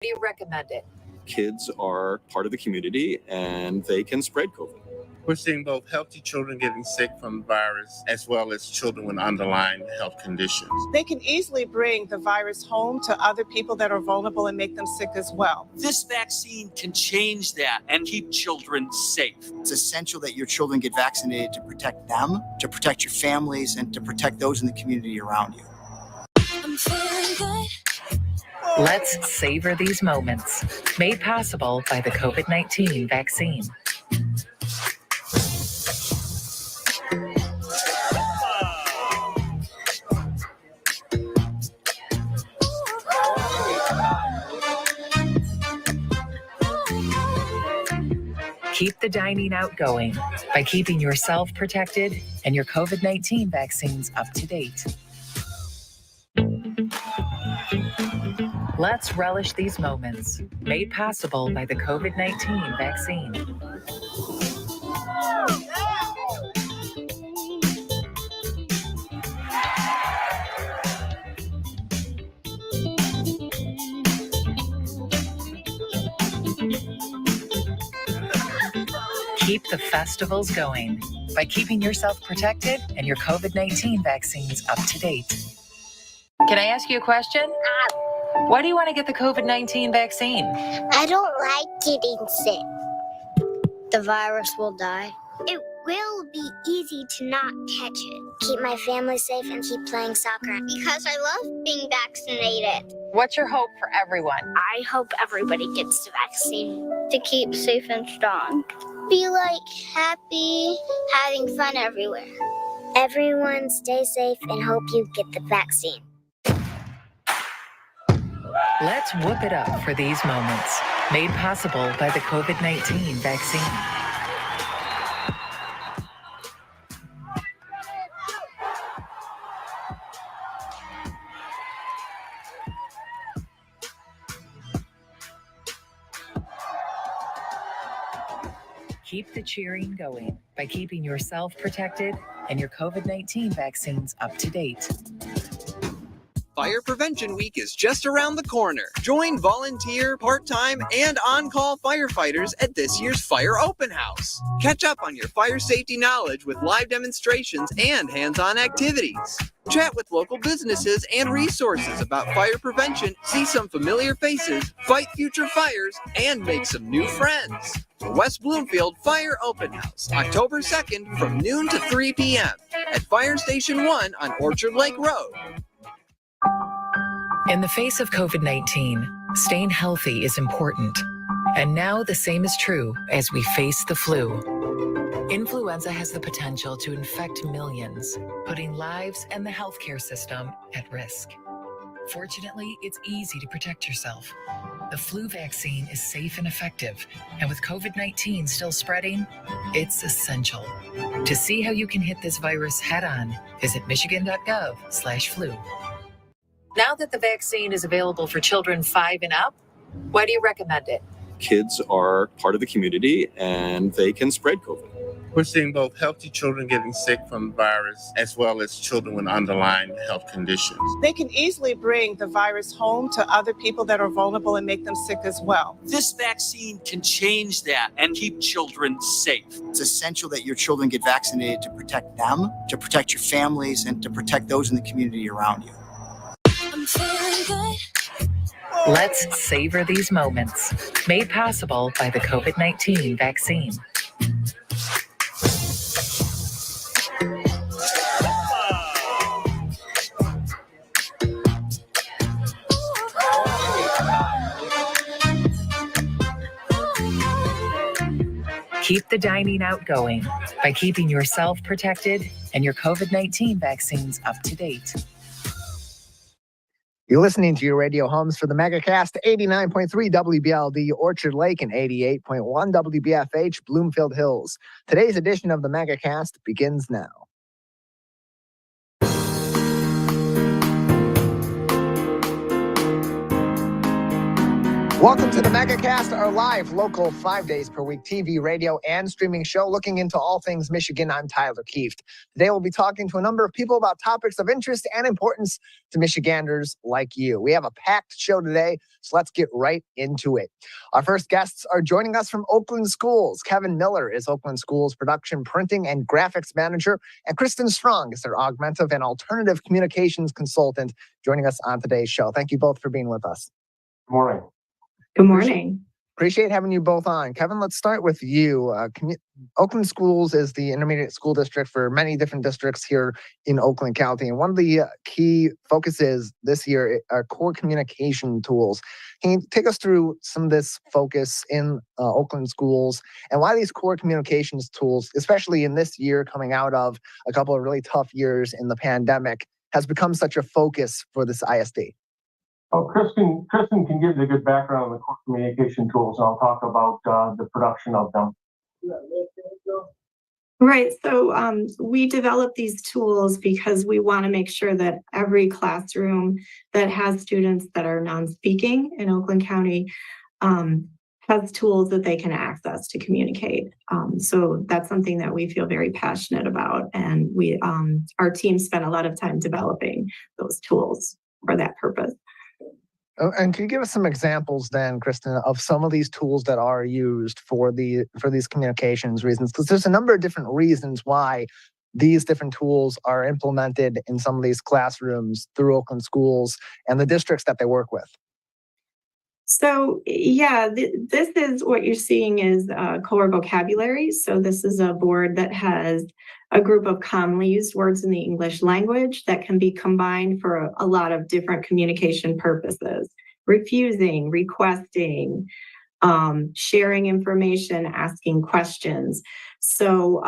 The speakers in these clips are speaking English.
Do you recommend it? Kids are part of the community and they can spread COVID. We're seeing both healthy children getting sick from the virus as well as children with underlying health conditions. They can easily bring the virus home to other people that are vulnerable and make them sick as well. This vaccine can change that and keep children safe. It's essential that your children get vaccinated to protect them, to protect your families, and to protect those in the community around you. I'm feeling good. Let's savor these moments. Made possible by the COVID-19 vaccine. Keep the dining out going by keeping yourself protected and your COVID-19 vaccines up to date. Let's relish these moments, made possible by the COVID-19 vaccine. Keep the festivals going by keeping yourself protected and your COVID-19 vaccines up to date. Can I ask you a question? Why do you want to get the COVID-19 vaccine? I don't like getting sick. The virus will die. It will be easy to not catch it. Keep my family safe and keep playing soccer. Because I love being vaccinated. What's your hope for everyone? I hope everybody gets the vaccine to keep safe and strong. Be happy, having fun everywhere. Everyone stay safe and hope you get the vaccine. Let's whoop it up for these moments, made possible by the COVID-19 vaccine. Keep the cheering going by keeping yourself protected and your COVID-19 vaccines up to date. Fire Prevention Week is just around the corner. Join volunteer, part-time, and on-call firefighters at this year's Fire Open House. Catch up on your fire safety knowledge with live demonstrations and hands-on activities. Chat with local businesses and resources about fire prevention, see some familiar faces, fight future fires, and make some new friends. The West Bloomfield Fire Open House, October 2nd from noon to 3 p.m. at Fire Station 1 on Orchard Lake Road. In the face of COVID-19, staying healthy is important. And now the same is true as we face the flu. Influenza has the potential to infect millions, putting lives and the healthcare system at risk. Fortunately, it's easy to protect yourself. The flu vaccine is safe and effective, and with COVID-19 still spreading, it's essential. To see how you can hit this virus head-on, visit michigan.gov/flu. Now that the vaccine is available for children 5 and up, why do you recommend it? Kids are part of the community and they can spread COVID. We're seeing both healthy children getting sick from the virus as well as children with underlying health conditions. They can easily bring the virus home to other people that are vulnerable and make them sick as well. This vaccine can change that and keep children safe. It's essential that your children get vaccinated to protect them, to protect your families, and to protect those in the community around you. I'm feeling good. Let's savor these moments, made possible by the COVID-19 vaccine. Keep the dining out going by keeping yourself protected and your COVID-19 vaccines up to date. You're listening to your radio homes for the Megacast, 89.3 WBLD Orchard Lake and 88.1 WBFH Bloomfield Hills. Today's edition of the Megacast begins now. Welcome to the Megacast, our live, local, 5 days per week TV, radio, and streaming show looking into all things Michigan. I'm Tyler Kieft. Today we'll be talking to a number of people about topics of interest and importance to Michiganders like you. We have a packed show today, so let's get right into it. Our first guests are joining us from Oakland Schools. Kevin Miller is Oakland Schools production, printing, and graphics manager, and Kristen Strong is their augmentive and alternative communications consultant joining us on today's show. Thank you both for being with us. Good morning. Good morning. Appreciate having you both on. Kevin, let's start with you. Oakland Schools is the intermediate school district for many different districts here in Oakland County. And one of the key focuses this year are core communication tools. Can you take us through some of this focus in Oakland Schools and why these core communications tools, especially in this year coming out of a couple of really tough years in the pandemic, has become such a focus for this ISD? Oh, Kristen can give you a good background on the core communication tools, and I'll talk about the production of them. Right. So we develop these tools because we want to make sure that every classroom that has students that are non-speaking in Oakland County has tools that they can access to communicate. So that's something that we feel very passionate about, and our team spent a lot of time developing those tools for that purpose. And can you give us some examples then, Kristen, of some of these tools that are used for these communications reasons? Because there's a number of different reasons why these different tools are implemented in some of these classrooms through Oakland Schools and the districts that they work with. So yeah, this is what you're seeing is core vocabulary. So this is a board that has a group of commonly used words in the English language that can be combined for a lot of different communication purposes: refusing, requesting, sharing information, asking questions. So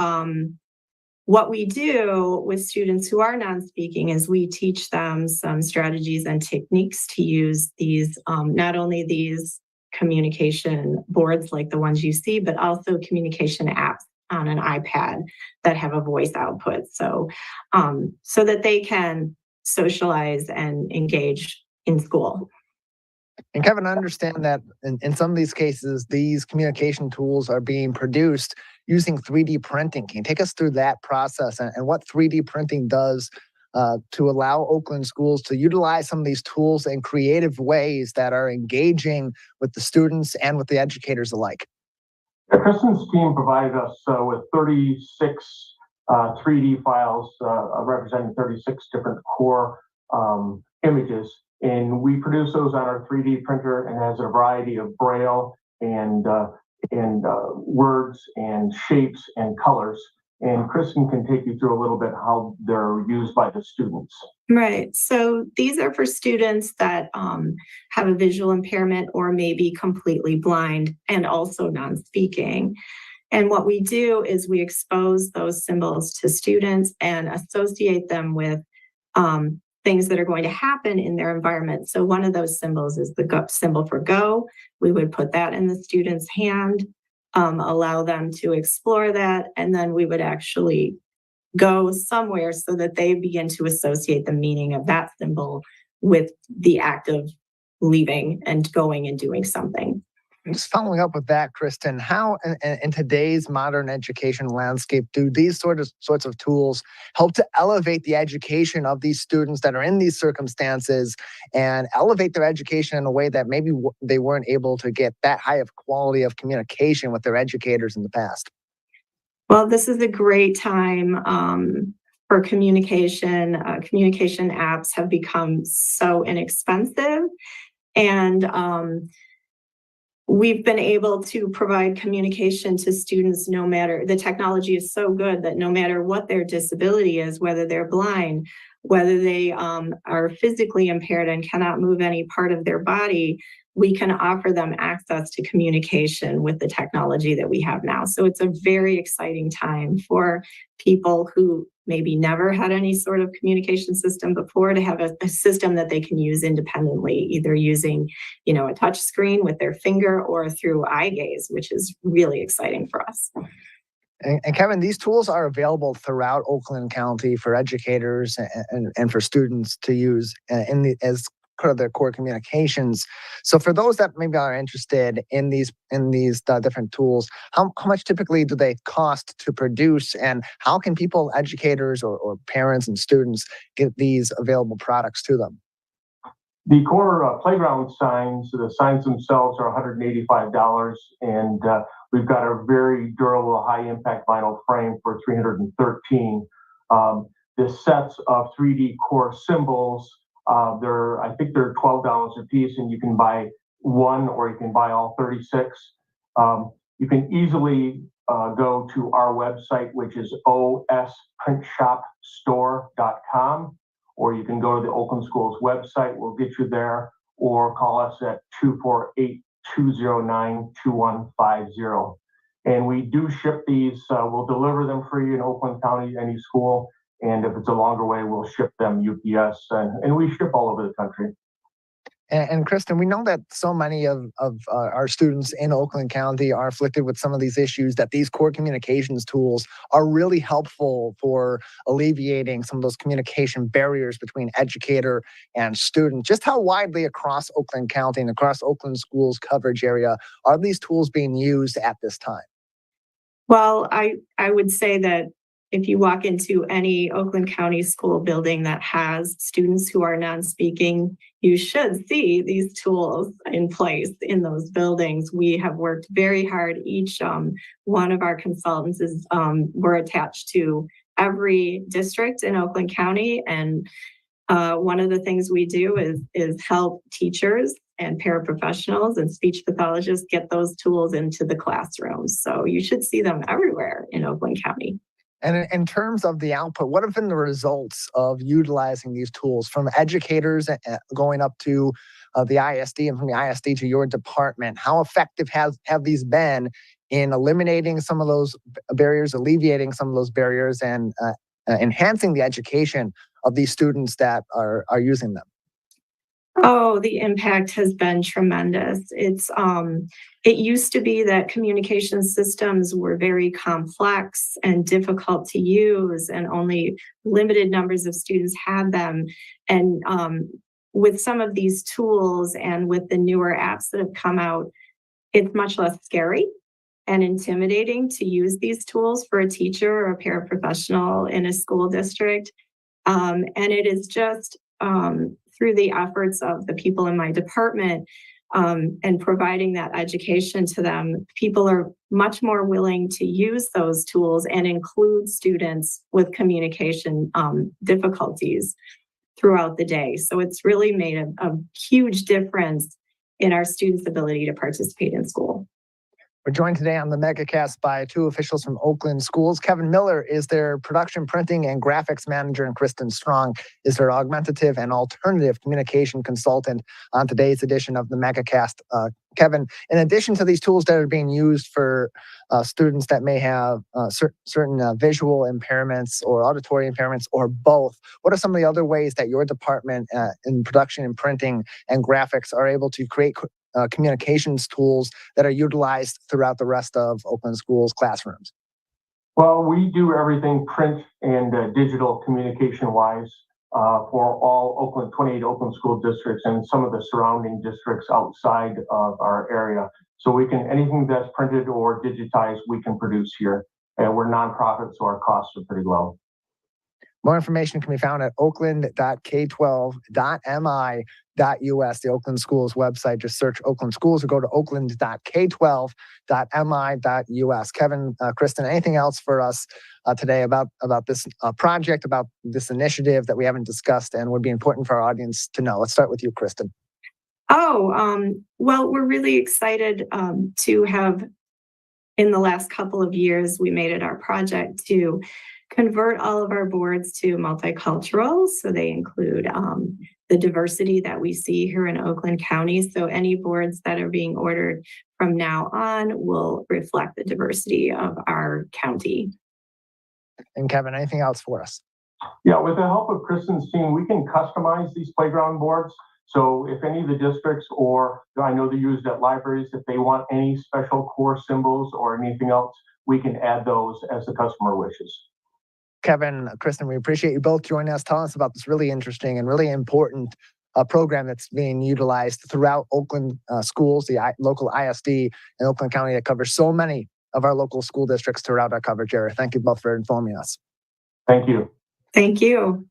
what we do with students who are non-speaking is we teach them some strategies and techniques to use these, not only these communication boards like the ones you see, but also communication apps on an iPad that have a voice output. So that they can socialize and engage in school. And Kevin, I understand that in some of these cases, these communication tools are being produced using 3D printing. Can you take us through that process and what 3D printing does to allow Oakland Schools to utilize some of these tools in creative ways that are engaging with the students and with the educators alike? Kristen's team provided us with 36 3D files representing 36 different core images. And we produce those on our 3D printer, and has a variety of braille and words and shapes and colors. And Kristen can take you through a little bit how they're used by the students. Right. So these are for students that have a visual impairment or maybe completely blind and also non-speaking. And what we do is we expose those symbols to students and associate them with things that are going to happen in their environment. So one of those symbols is the go symbol for go. We would put that in the student's hand, allow them to explore that, and then we would actually go somewhere so that they begin to associate the meaning of that symbol with the act of leaving and going and doing something. Just following up with that, Kristen, how in today's modern education landscape do these sorts of tools help to elevate the education of these students that are in these circumstances and elevate their education in a way that maybe they weren't able to get that high of quality of communication with their educators in the past? Well, this is a great time for communication. Communication apps have become so inexpensive, and we've been able to provide communication to students no matter, the technology is so good that no matter what their disability is, whether they're blind, whether they are physically impaired and cannot move any part of their body, we can offer them access to communication with the technology that we have now. So it's a very exciting time for people who maybe never had any sort of communication system before to have a system that they can use independently, either using, a touch screen with their finger or through eye gaze, which is really exciting for us. And Kevin, these tools are available throughout Oakland County for educators and for students to use as part of their core communications. So for those that maybe are interested in these different tools, how much typically do they cost to produce, and how can people, educators or parents and students, get these available products to them? The core playground signs, the signs themselves are $185, and we've got a very durable, high-impact vinyl frame for $313. The sets of 3D core symbols, I think they're $12 a piece, and you can buy one or you can buy all 36. You can easily go to our website, which is osprintshopstore.com. Or you can go to the Oakland Schools website. We'll get you there, or call us at 248-209-2150. And we do ship these. We'll deliver them for you in Oakland County, any school. And if it's a longer way, we'll ship them UPS. And we ship all over the country. And Kristen, we know that so many of our students in Oakland County are afflicted with some of these issues, that these core communications tools are really helpful for alleviating some of those communication barriers between educator and student. Just how widely across Oakland County and across Oakland Schools coverage area are these tools being used at this time? Well, I would say that if you walk into any Oakland County school building that has students who are non-speaking, you should see these tools in place in those buildings. We have worked very hard. Each one of our consultants is we're attached to every district in Oakland County, and one of the things we do is help teachers and paraprofessionals and speech pathologists get those tools into the classrooms. So you should see them everywhere in Oakland County. And in terms of the output, what have been the results of utilizing these tools from educators going up to the ISD, and from the ISD to your department? How effective have these been in eliminating some of those barriers, alleviating some of those barriers, and enhancing the education of these students that are using them? Oh, the impact has been tremendous. It used to be that communication systems were very complex and difficult to use, and only limited numbers of students had them. And with some of these tools and with the newer apps that have come out, it's much less scary and intimidating to use these tools for a teacher or a paraprofessional in a school district. And it is just through the efforts of the people in my department and providing that education to them, people are much more willing to use those tools and include students with communication difficulties throughout the day. So it's really made a huge difference in our students' ability to participate in school. We're joined today on the Megacast by two officials from Oakland Schools. Kevin Miller is their production, printing, and graphics manager, and Kristen Strong is their augmentative and alternative communication consultant on today's edition of the Megacast. Kevin, in addition to these tools that are being used for students that may have certain visual impairments or auditory impairments or both, what are some of the other ways that your department in production and printing and graphics are able to create communications tools that are utilized throughout the rest of Oakland Schools classrooms? Well, we do everything print and digital communication-wise for all 28 Oakland school districts and some of the surrounding districts outside of our area. So anything that's printed or digitized, we can produce here. We're nonprofit, so our costs are pretty low. More information can be found at oakland.k12.mi.us, the Oakland Schools website. Just search Oakland Schools or go to oakland.k12.mi.us. Kevin, Kristen, anything else for us today about this project, about this initiative that we haven't discussed and would be important for our audience to know? Let's start with you, Kristen. Well, we're really excited to have, in the last couple of years, we made it our project to convert all of our boards to multicultural. So they include the diversity that we see here in Oakland County. So any boards that are being ordered from now on will reflect the diversity of our county. And Kevin, anything else for us? Yeah, with the help of Kristen's team, we can customize these playground boards. So if any of the districts, or I know they're used at libraries, if they want any special core symbols or anything else, we can add those as the customer wishes. Kevin, Kristen, we appreciate you both joining us. Tell us about this really interesting and really important a program that's being utilized throughout Oakland schools, the local ISD in Oakland County that covers so many of our local school districts throughout our coverage area. Thank you both for informing us. Thank you. Thank you.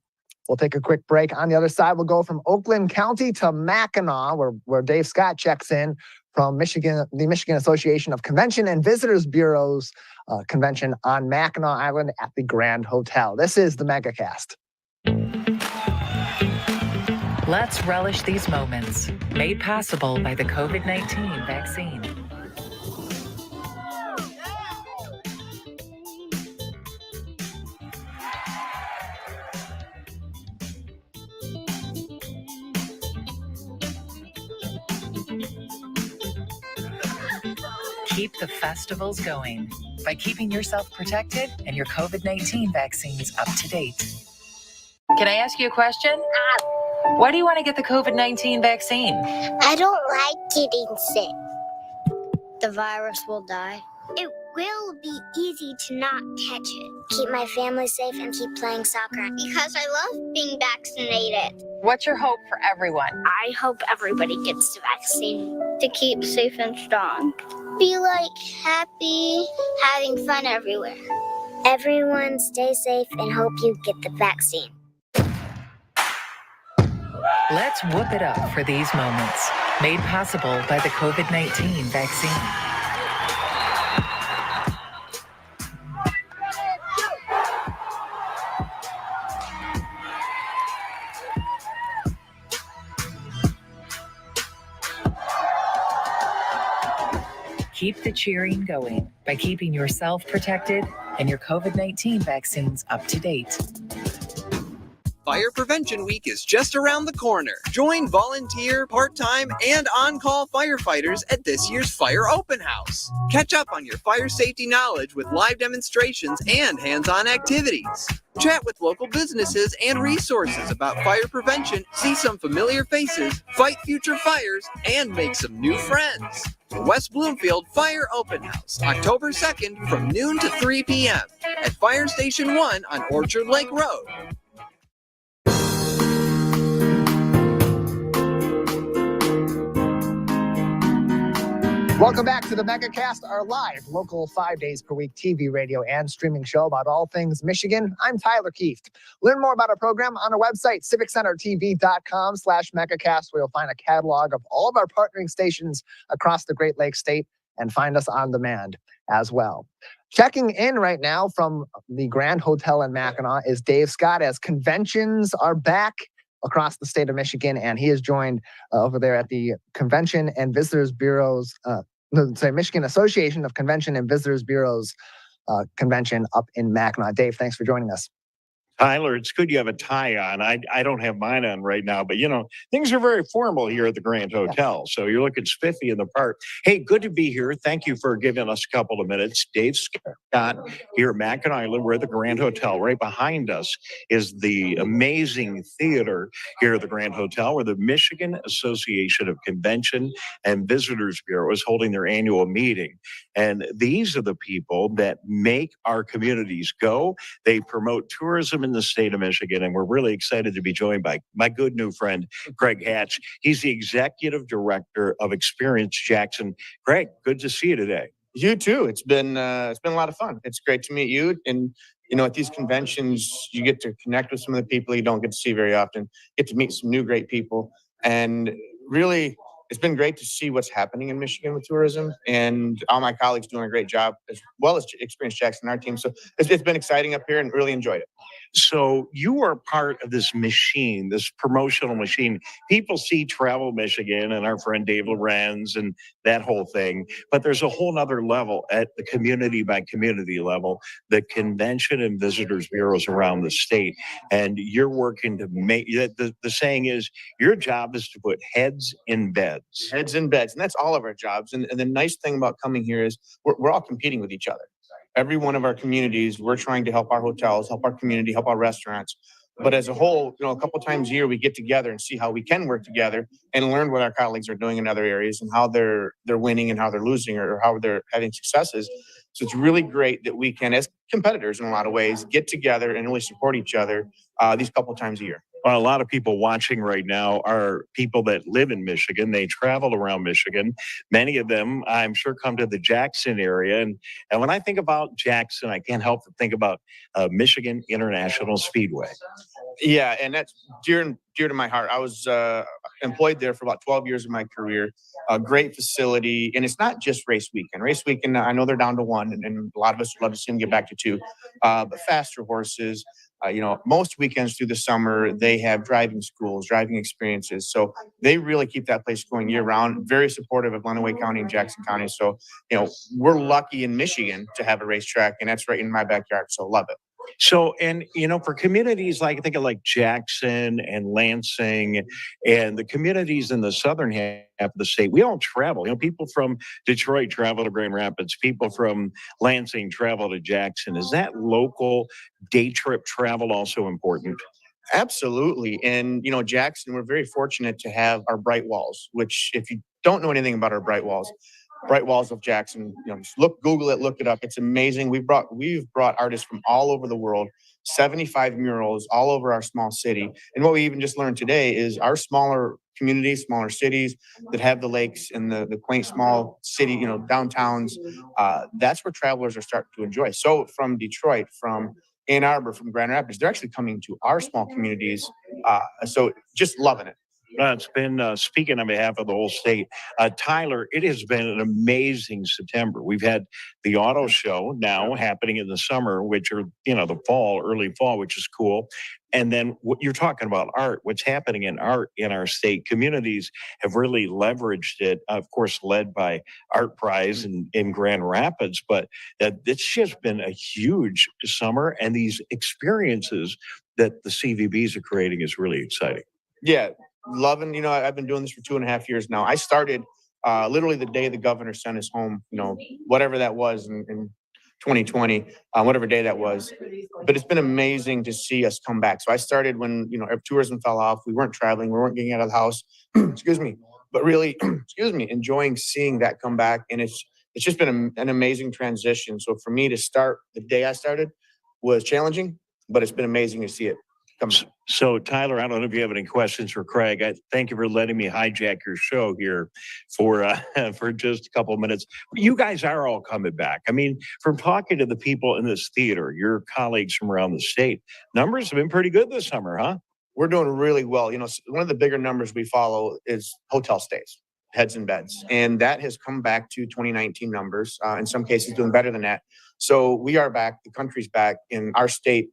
We'll take a quick break. On the other side, we'll go from Oakland County to Mackinac, where Dave Scott checks in from Michigan, the Michigan Association of Convention and Visitors Bureau's convention on Mackinac Island at the Grand Hotel. This is the Megacast. Let's relish these moments, made possible by the COVID-19 vaccine. Keep the festivals going by keeping yourself protected and your COVID-19 vaccines up to date. Can I ask you a question? Why do you want to get the COVID-19 vaccine? I don't like getting sick. The virus will die. It will be easy to not catch it. Keep my family safe and keep playing soccer because I love being vaccinated. What's your hope for everyone? I hope everybody gets the vaccine to keep safe and strong. Be like happy, having fun everywhere. Everyone stay safe and hope you get the vaccine. Let's whoop it up for these moments, made possible by the COVID-19 vaccine. Keep the cheering going by keeping yourself protected and your COVID-19 vaccines up to date. Fire Prevention Week is just around the corner. Join volunteer, part-time, and on-call firefighters at this year's Fire Open House. Catch up on your fire safety knowledge with live demonstrations and hands-on activities. Chat with local businesses and resources about fire prevention, see some familiar faces, fight future fires, and make some new friends. The West Bloomfield Fire Open House, October 2nd from noon to 3 p.m. at Fire Station 1 on Orchard Lake Road. Welcome back to the Megacast, our live local 5 days per week TV, radio, and streaming show about all things Michigan. I'm Tyler Kieft. Learn more about our program on our website, civiccentertv.com/Megacast, where you'll find a catalog of all of our partnering stations across the Great Lakes state and find us on demand as well. Checking in right now from the Grand Hotel in Mackinac is Dave Scott, as conventions are back across the state of Michigan, and he is joined over there at the Convention and Visitors Bureau's, Michigan Association of Convention and Visitors Bureau's convention up in Mackinac. Dave, thanks for joining us. Tyler, it's good you have a tie on. I don't have mine on right now, but things are very formal here at the Grand Hotel. So you're looking spiffy in the park. Hey, good to be here. Thank you for giving us a couple of minutes. Dave Scott here at Mackinac Island. We're at the Grand Hotel. Right behind us is the amazing theater here at the Grand Hotel, where the Michigan Association of Convention and Visitors Bureau is holding their annual meeting. And these are the people that make our communities go. They promote tourism in the state of Michigan, and we're really excited to be joined by my good new friend, Greg Hatch. He's the Executive Director of Experience Jackson. Greg, good to see you today. You too. It's been a lot of fun. It's great to meet you. And at these conventions, you get to connect with some of the people you don't get to see very often. Get to meet some new great people, and really, it's been great to see what's happening in Michigan with tourism, and all my colleagues doing a great job, as well as Experience Jackson, our team. So it's been exciting up here and really enjoyed it. So you are part of this machine, this promotional machine. People see Travel Michigan and our friend Dave Lorenz and that whole thing, but there's a whole nother level at the community by community level, the Convention and Visitors Bureaus around the state. And you're working to make, the saying is, your job is to put heads in beds. Heads in beds. And that's all of our jobs. And the nice thing about coming here is we're all competing with each other. Every one of our communities, we're trying to help our hotels, help our community, help our restaurants. But as a whole, a couple times a year, we get together and see how we can work together and learn what our colleagues are doing in other areas and how they're winning and how they're losing or how they're having successes. So it's really great that we can, as competitors in a lot of ways, get together and really support each other these couple times a year. A lot of people watching right now are people that live in Michigan. They travel around Michigan. Many of them, I'm sure, come to the Jackson area. And when I think about Jackson, I can't help but think about Michigan International Speedway. Yeah, and that's dear to my heart. I was employed there for about 12 years of my career. A great facility, and it's not just race weekend. Race weekend, I know they're down to one, and a lot of us would love to see them get back to two. But faster horses, most weekends through the summer, they have driving schools, driving experiences. So they really keep that place going year round. Very supportive of Lenawee County and Jackson County. So, we're lucky in Michigan to have a racetrack, and that's right in my backyard. So love it. So, and for communities like, think of like Jackson and Lansing and the communities in the southern half of the state, we all travel. People from Detroit travel to Grand Rapids, people from Lansing travel to Jackson. Is that local day trip travel also important? Absolutely. And, Jackson, we're very fortunate to have our bright walls, which if you don't know anything about our bright walls of Jackson, just Google it, look it up. It's amazing. We've brought artists from all over the world, 75 murals all over our small city. And what we even just learned today is our smaller communities, smaller cities that have the lakes and the quaint small city, downtowns, that's where travelers are starting to enjoy. So from Detroit, from Ann Arbor, from Grand Rapids, they're actually coming to our small communities. So just loving it. It's been, speaking on behalf of the whole state, Tyler, it has been an amazing September. We've had the auto show now happening in the summer, which are, the fall, early fall, which is cool. And then what you're talking about, art, what's happening in art in our state. Communities have really leveraged it, of course, led by Art Prize in Grand Rapids. But it's just been a huge summer. And these experiences that the CVBs are creating is really exciting. Yeah. Loving, I've been doing this for 2.5 years now. I started literally the day the governor sent us home, whatever that was in 2020, whatever day that was. But it's been amazing to see us come back. So I started when, tourism fell off. We weren't traveling. We weren't getting out of the house. Excuse me. But really, enjoying seeing that come back. And it's just been an amazing transition. So for me to start the day I started was challenging, but it's been amazing to see it. So, Tyler, I don't know if you have any questions for Craig. I thank you for letting me hijack your show here for just a couple of minutes. You guys are all coming back. I mean, from talking to the people in this theater, your colleagues from around the state, numbers have been pretty good this summer, huh? We're doing really well. One of the bigger numbers we follow is hotel stays, heads and beds. And that has come back to 2019 numbers, in some cases doing better than that. So we are back, the country's back, in our state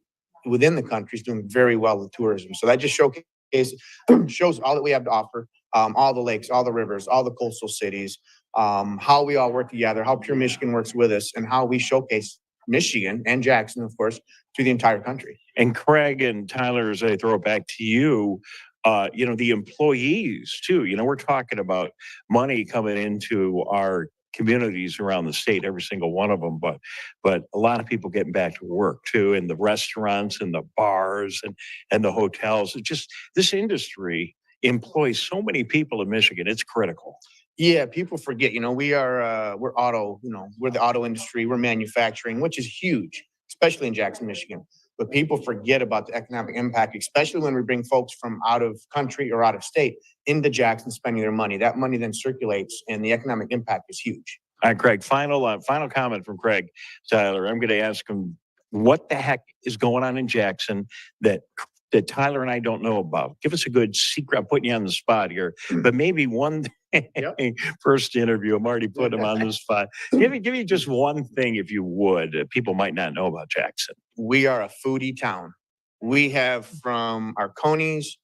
within the country is doing very well with tourism. So that just shows all that we have to offer, all the lakes, all the rivers, all the coastal cities, how we all work together, how Pure Michigan works with us, and how we showcase Michigan and Jackson, of course, to the entire country. And Craig and Tyler, as I throw it back to you, the employees too, we're talking about money coming into our communities around the state, every single one of them, but a lot of people getting back to work too, in the restaurants and the bars and the hotels. It's just, this industry employs so many people in Michigan. It's critical. Yeah, people forget, we're auto, we're the auto industry, we're manufacturing, which is huge, especially in Jackson, Michigan. But people forget about the economic impact, especially when we bring folks from out of country or out of state into Jackson spending their money. That money then circulates, and the economic impact is huge. All right, Craig, final comment from Craig. Tyler, I'm going to ask him, what the heck is going on in Jackson that Tyler and I don't know about? Give us a good secret. I'm putting you on the spot here, but maybe one thing. First interview, I'm already putting him on the spot. Give me just one thing, if you would, that people might not know about Jackson. We are a foodie town. We have from our Conies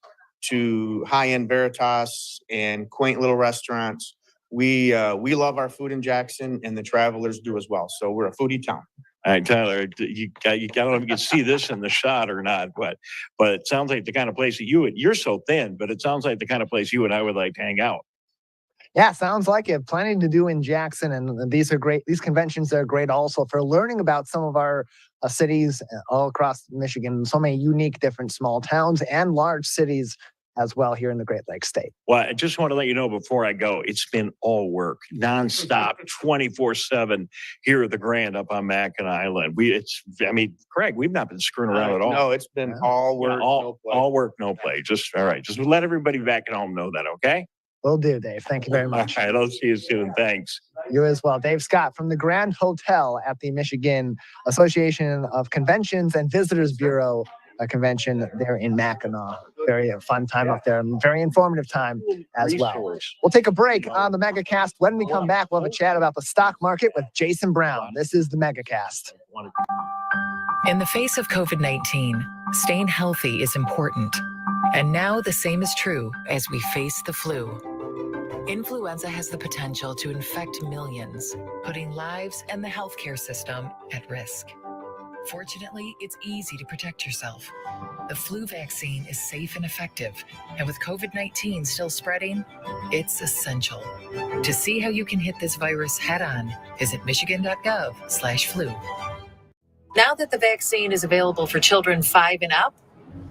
to high-end Veritas and quaint little restaurants. We love our food in Jackson, and the travelers do as well. So we're a foodie town. All right, Tyler, you don't know if you can see this in the shot or not, but it sounds like the kind of place that you're so thin, but it sounds like the kind of place you and I would like to hang out. Yeah, sounds like it. Plenty to do in Jackson, and these are great. These conventions are great also for learning about some of our cities all across Michigan. So many unique, different small towns and large cities as well here in the Great Lakes State. Well, I just want to let you know before I go, it's been all work, nonstop, 24/7 here at the Grand up on Mackinac Island. Craig, we've not been screwing around at all. No, it's been all work, no play. All work, no play. All right. Just let everybody back at home know that, okay? Will do, Dave. Thank you very much. All right, I'll see you soon. Thanks. You as well. Dave Scott from the Grand Hotel at the Michigan Association of Conventions and Visitors Bureau convention there in Mackinac. Very fun time up there. Very informative time as well. We'll take a break on the Megacast. When we come back, we'll have a chat about the stock market with Jason Brown. This is the Megacast. In the face of COVID-19, staying healthy is important. And now the same is true as we face the flu. Influenza has the potential to infect millions, putting lives and the healthcare system at risk. Fortunately, it's easy to protect yourself. The flu vaccine is safe and effective, and with COVID-19 still spreading, it's essential. To see how you can hit this virus head-on, visit michigan.gov/flu. Now that the vaccine is available for children 5 and up,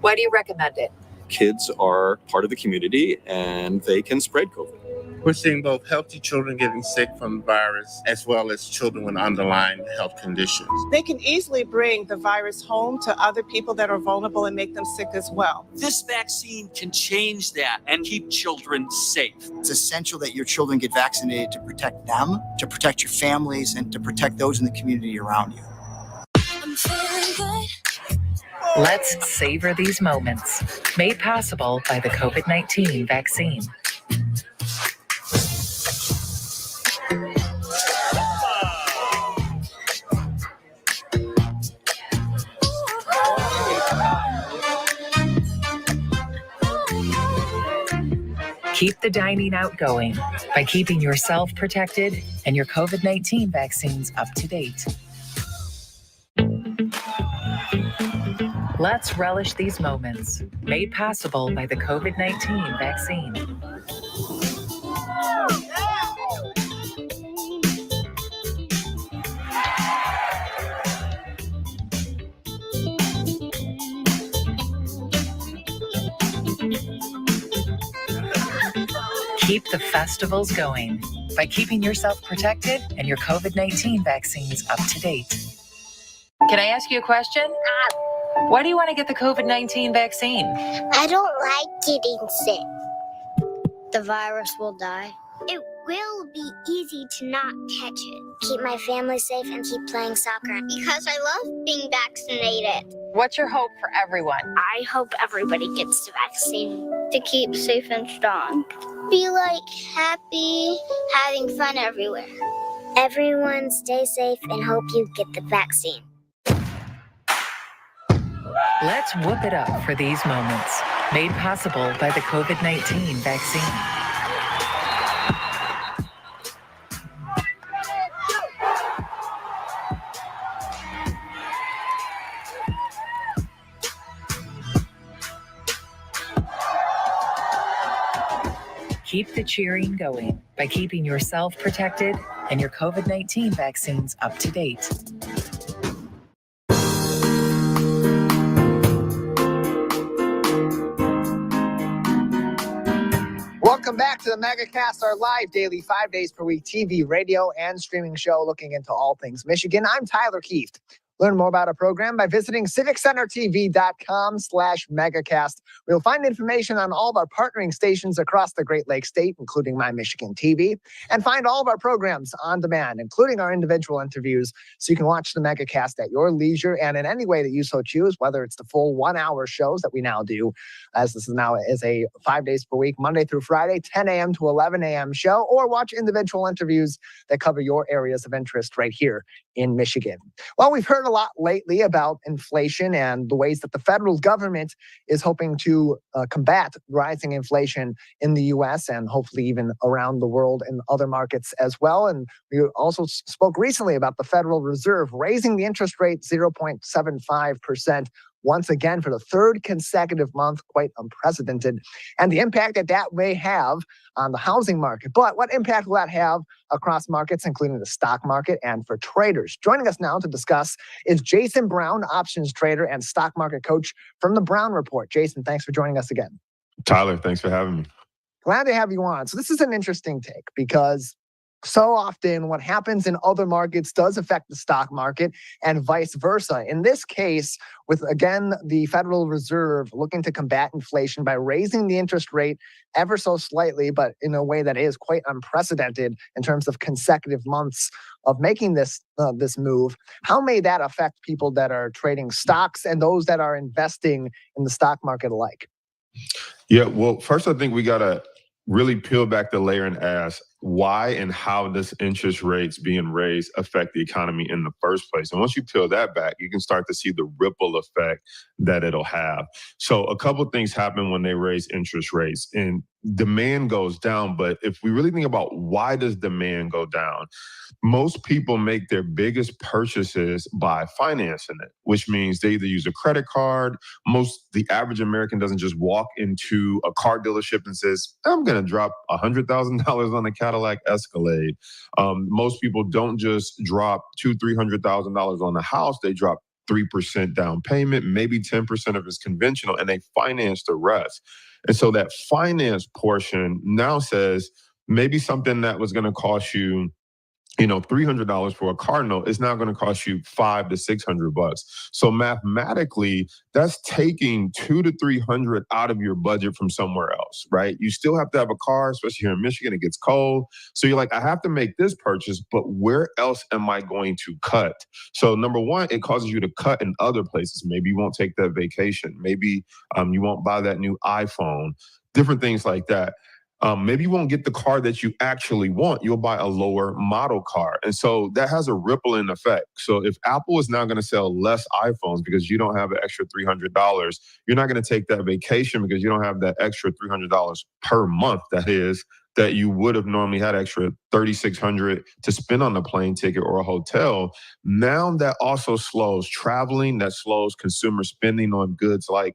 why do you recommend it? Kids are part of the community and they can spread COVID. We're seeing both healthy children getting sick from the virus as well as children with underlying health conditions. They can easily bring the virus home to other people that are vulnerable and make them sick as well. This vaccine can change that and keep children safe. It's essential that your children get vaccinated to protect them, to protect your families, and to protect those in the community around you. I'm feeling good. Let's savor these moments, made possible by the COVID-19 vaccine. Keep the dining out going by keeping yourself protected and your COVID-19 vaccines up to date. Let's relish these moments, made possible by the COVID-19 vaccine. Keep the festivals going by keeping yourself protected and your COVID-19 vaccines up to date. Can I ask you a question? Why do you want to get the COVID-19 vaccine? I don't like getting sick. The virus will die. It will be easy to not catch it. Keep my family safe and keep playing soccer because I love being vaccinated. What's your hope for everyone? I hope everybody gets the vaccine to keep safe and strong. Be happy, having fun everywhere. Everyone stay safe and hope you get the vaccine. Let's whoop it up for these moments, made possible by the COVID-19 vaccine. Keep the cheering going by keeping yourself protected and your COVID-19 vaccines up to date. Welcome back to the Megacast, our live daily 5 days per week TV, radio, and streaming show looking into all things Michigan. I'm Tyler Kieft. Learn more about our program by visiting civiccentertv.com/megacast. We'll find information on all of our partnering stations across the Great Lakes State, including My Michigan TV, and find all of our programs on demand, including our individual interviews, so you can watch the Megacast at your leisure and in any way that you so choose, whether it's the full 1 hour shows that we now do, as this is now is a 5 days per week, Monday through Friday, 10 a.m. to 11 a.m. show, or watch individual interviews that cover your areas of interest right here in Michigan. Well, we've heard a lot lately about inflation and the ways that the federal government is hoping to combat rising inflation in the U.S. and hopefully even around the world in other markets as well. And we also spoke recently about the Federal Reserve raising the interest rate 0.75%. Once again for the third consecutive month, quite unprecedented, and the impact that that may have on the housing market. But what impact will that have across markets, including the stock market and for traders? Joining us now to discuss is Jason Brown, options trader and stock market coach from the Brown Report. Jason, thanks for joining us again. Tyler, thanks for having me. Glad to have you on. So this is an interesting take because so often what happens in other markets does affect the stock market and vice versa. In this case, with again, the Federal Reserve looking to combat inflation by raising the interest rate ever so slightly, but in a way that is quite unprecedented in terms of consecutive months of making this move. How may that affect people that are trading stocks and those that are investing in the stock market alike? Yeah, well, first, I think we got to really peel back the layer and ask why and how does interest rates being raised affect the economy in the first place? And once you peel that back, you can start to see the ripple effect that it'll have. So a couple of things happen when they raise interest rates and demand goes down. But if we really think about why does demand go down, most people make their biggest purchases by financing it, which means they either use a credit card. The average American doesn't just walk into a car dealership and says, I'm going to drop $100,000 on a Cadillac Escalade. Most people don't just drop $200,000-$300,000 on a house. They drop 3% down payment, maybe 10% of it's conventional, and they finance the rest. And so that finance portion now says maybe something that was going to cost you $300 for a car note is now going to cost you $500 to $600. So mathematically, that's taking $200 to $300 out of your budget from somewhere else, right? You still have to have a car, especially here in Michigan, it gets cold. So you're like, I have to make this purchase, but where else am I going to cut? So number one, it causes you to cut in other places. Maybe you won't take that vacation. Maybe you won't buy that new iPhone, different things like that. Maybe you won't get the car that you actually want. You'll buy a lower model car. And so that has a rippling effect. So if Apple is now going to sell less iPhones because you don't have an extra $300, you're not going to take that vacation because you don't have that extra $300 per month, that you would have normally had extra $3,600 to spend on a plane ticket or a hotel. Now that also slows traveling, that slows consumer spending on goods like,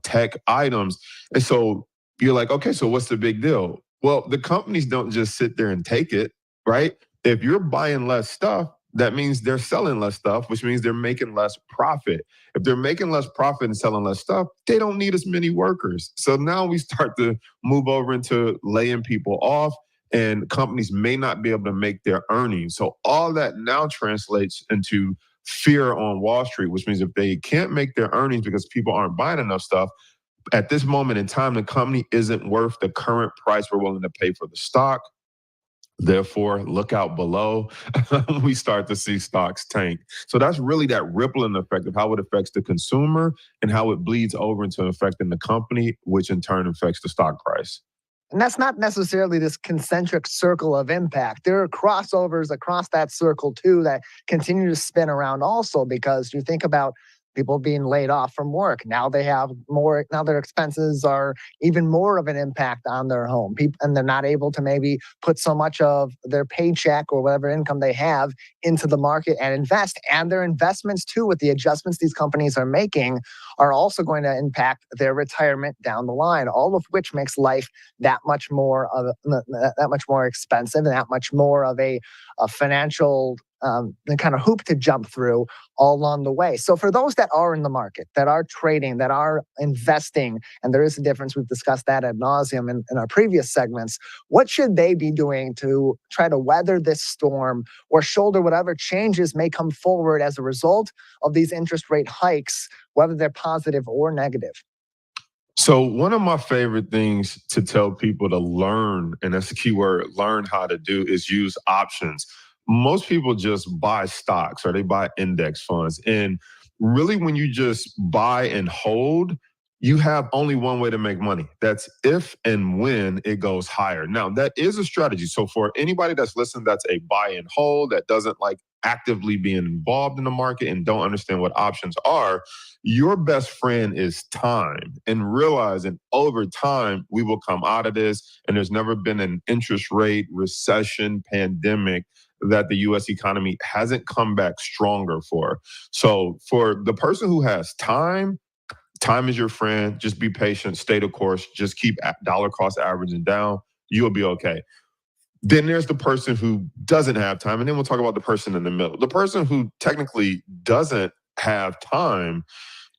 tech items. And so you're like, okay, so what's the big deal? Well, the companies don't just sit there and take it, right? If you're buying less stuff, that means they're selling less stuff, which means they're making less profit. If they're making less profit and selling less stuff, they don't need as many workers. So now we start to move over into laying people off, and companies may not be able to make their earnings. So all that now translates into fear on Wall Street, which means if they can't make their earnings because people aren't buying enough stuff, at this moment in time, the company isn't worth the current price we're willing to pay for the stock. Therefore, look out below. We start to see stocks tank. So that's really that rippling effect of how it affects the consumer and how it bleeds over into affecting the company, which in turn affects the stock price. And that's not necessarily this concentric circle of impact. There are crossovers across that circle too that continue to spin around also, because you think about people being laid off from work. Now they have more, now their expenses are even more of an impact on their home. And they're not able to maybe put so much of their paycheck or whatever income they have into the market and invest. And their investments too, with the adjustments these companies are making, are also going to impact their retirement down the line, all of which makes life that much more expensive and that much more of a financial the kind of hoop to jump through all along the way. So for those that are in the market, that are trading, that are investing, and there is a difference, we've discussed that ad nauseum in our previous segments, what should they be doing to try to weather this storm or shoulder whatever changes may come forward as a result of these interest rate hikes, whether they're positive or negative? So one of my favorite things to tell people to learn, and that's the key word, learn how to do, is use options. Most people just buy stocks or they buy index funds. And really, when you just buy and hold, you have only one way to make money. That's if and when it goes higher. Now, that is a strategy. So for anybody that's listening, that's a buy and hold, that doesn't like actively being involved in the market and don't understand what options are, your best friend is time, and realizing over time we will come out of this. And there's never been an interest rate recession pandemic that the U.S. economy hasn't come back stronger for. So for the person who has time is your friend. Just be patient, stay the course, just keep dollar cost averaging down. You'll be okay. Then there's the person who doesn't have time. And then we'll talk about the person in the middle. The person who technically doesn't have time,